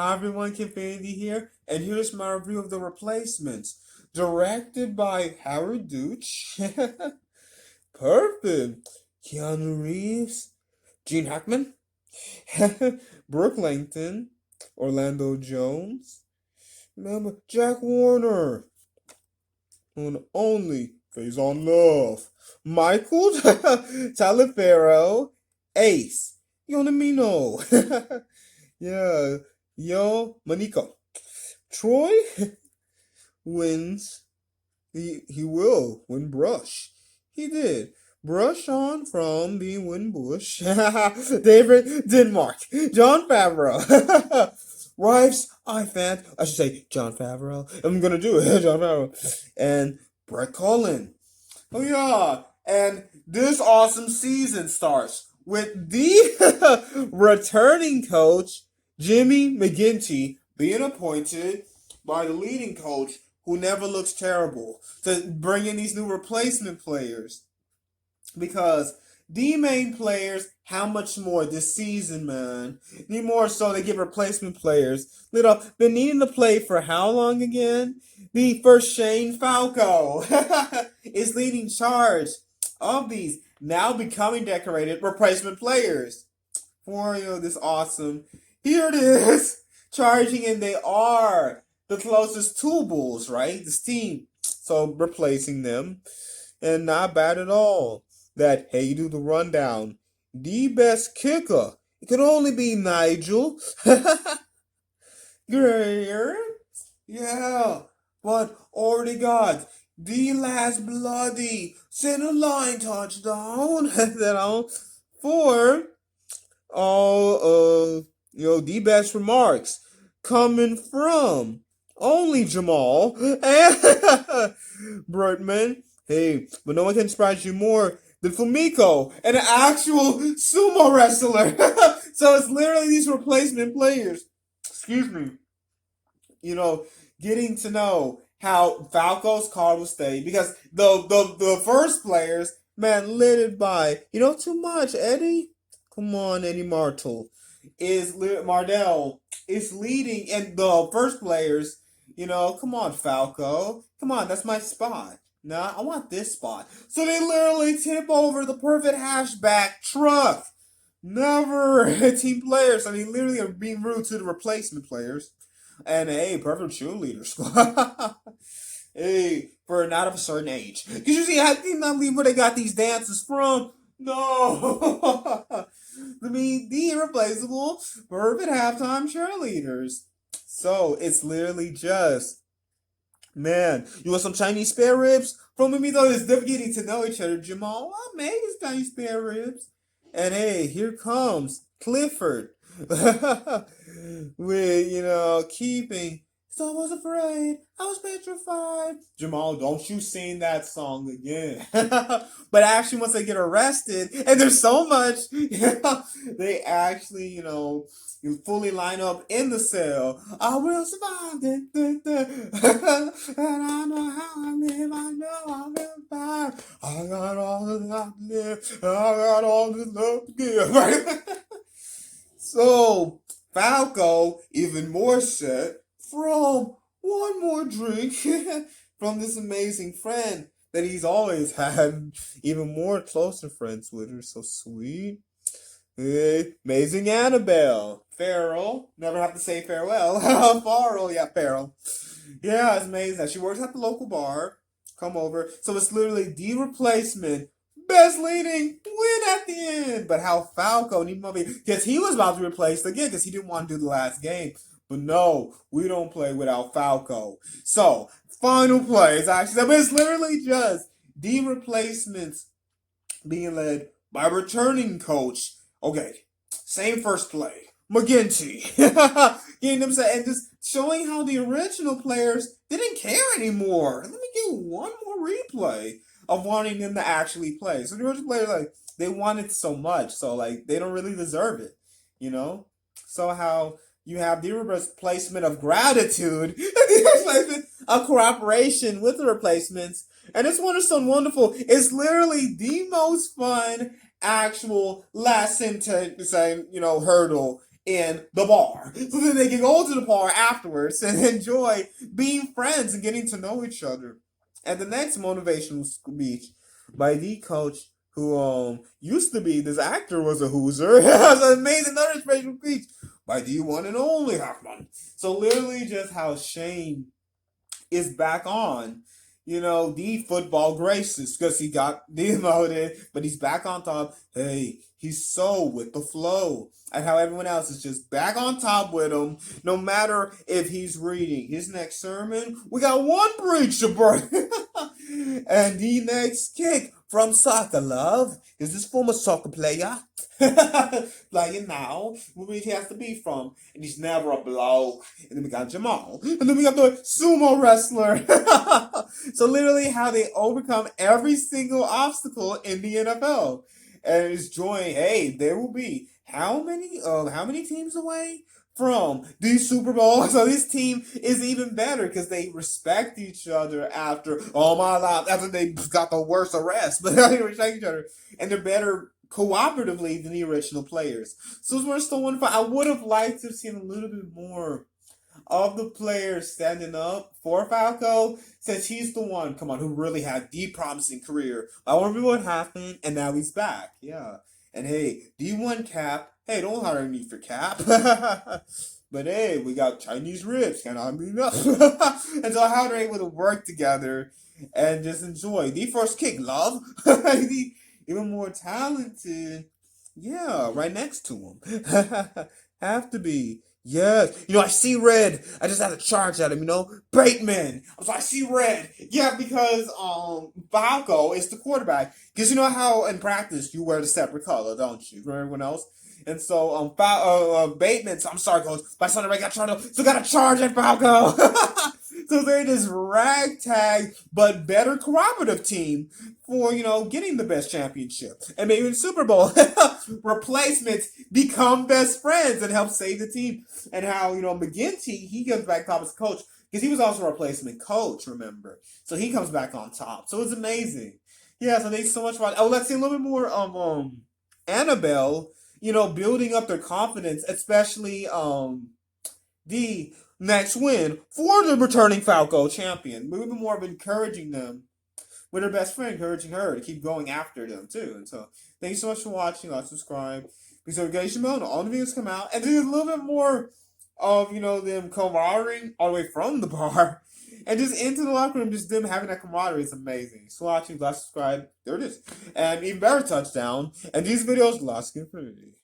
Hi everyone, Kenfinity here, and here's my review of The Replacements, directed by Howard Deutsch. Perfect. Keanu Reeves, Gene Hackman, Brooke Langton, Orlando Jones, remember Jack Warner, and only Phase on Love, Michael Taliaferro, Ace, Yonamino, yeah, Yo Manico. Troy wins. He will win Brush. He did. Brush on from the Win Bush. David Denmark. John Favreau. Rives Ifant. I should say John Favreau. I'm gonna do it. John Favreau. And Brett Cullen. Oh yeah. And this awesome season starts with the returning coach, Jimmy McGinty, being appointed by the leading coach who never looks terrible to bring in these new replacement players. Because the main players, how much more this season, man? Need more so they get replacement players. Been needing to play for how long again? The first Shane Falco is leading charge of these now becoming decorated replacement players. For this awesome. Here it is. Charging, and they are the closest two Bulls, right? This team. So replacing them. And not bad at all. That, hey, you do the rundown. The best kicker. It could only be Nigel. Greer. Yeah. But already got the last bloody center line touchdown. For all of the best remarks coming from only Jamal and Bertman. Hey, but no one can surprise you more than Fumiko, an actual sumo wrestler. So it's literally these replacement players. Excuse me. Getting to know how Falco's card will stay, because the first players, man, led by too much Eddie. Come on, Eddie Mardell is leading, and the first players. Come on, Falco. Come on, that's my spot. Nah, I want this spot. So they literally tip over the perfect hatchback truck. Never team players. I mean, literally are being rude to the replacement players. And hey, perfect cheerleader squad. Hey, for not of a certain age. Because you see, I think not leave where they got these dances from. No. I mean, the irreplaceable perfect halftime cheerleaders. So it's literally just, man, you want some Chinese spare ribs? From me though, it's them getting to know each other. Jamal, I made his Chinese spare ribs. And hey, here comes Clifford. With, keeping. So I was afraid. I was petrified. Jamal, don't you sing that song again. But actually, once they get arrested, and there's so much, they actually, you fully line up in the cell. I will survive. And I know how I live. I know I will survive. I got all the love to live. I got all the love to give. Right? So, Falco, even more set from one more drink from this amazing friend that he's always had, even more closer friends with her. So sweet. Amazing Annabelle. Farrell. Never have to say farewell. Farrell, yeah, Farrell. Yeah, it's amazing. She works at the local bar. Come over. So it's literally the replacement. Best leading win at the end. But how Falco, because he was about to be replaced again because he didn't want to do the last game. But no, we don't play without Falco. So, final plays, actually. I mean, it's literally just the replacements being led by returning coach. Okay, same first play. McGinty. Getting them set and just showing how the original players didn't care anymore. Let me get one more replay of wanting them to actually play. So the original players, they wanted so much, so, they don't really deserve it, So how you have the replacement of gratitude, the replacement of cooperation with the replacements, and it's wonderful and wonderful. It's literally the most fun actual last sentence, hurdle in the bar. So then they can go to the bar afterwards and enjoy being friends and getting to know each other. And the next motivational speech by the coach who used to be this actor was a hooser. It was an amazing another inspirational speech by the one and only Hoffman. So literally just how Shane is back on, the football graces because he got demoted, but he's back on top. Hey, he's so with the flow. And how everyone else is just back on top with him, no matter if he's reading his next sermon. We got one preacher break. And the next kick from Soccer Love is this former soccer player. Playing now, where he has to be from, and he's never a bloke. And then we got Jamal, and then we got the sumo wrestler. So literally, how they overcome every single obstacle in the NFL, and it's joy. Hey, there will be how many teams away from the Super Bowl? So this team is even better because they respect each other after all my life, after they got the worst arrest, but they respect each other, and they're better cooperatively than the original players. So it's worth still wonderful. I would have liked to have seen a little bit more of the players standing up for Falco, since he's the one, come on, who really had the promising career. I wonder what happened, and now he's back. Yeah. And hey, D1 Cap, hey, don't hire me for Cap. But hey, we got Chinese ribs, cannot be enough. And so how they're able to work together and just enjoy the first kick, love. The even more talented, yeah, right next to him. Have to be. Yes. I see red. I just had to charge at him, Bateman. So I see red. Yeah, because Falco is the quarterback. Because you know how in practice you wear the separate color, don't you? For everyone else. And so Bateman, so I'm sorry, coach. My son already got charged up, so got to charge at Falco. So they're this ragtag but better cooperative team for getting the best championship and maybe in Super Bowl. Replacements become best friends and help save the team. And how McGinty, he comes back top as coach because he was also a replacement coach. Remember, so he comes back on top. So it's amazing. Yeah. So thanks so much for. Oh, let's see a little bit more of Annabelle. Building up their confidence, especially the next win for the returning Falco champion. Moving more of encouraging them with her best friend, encouraging her to keep going after them too. And so, thank you so much for watching. Like, subscribe, because notification bell, all the videos come out, and there's a little bit more of them camaraderie all the way from the bar and just into the locker room. Just them having that camaraderie is amazing. So watching, like, subscribe. There it is, and even better touchdown. And these videos, Harris-Kenfinity.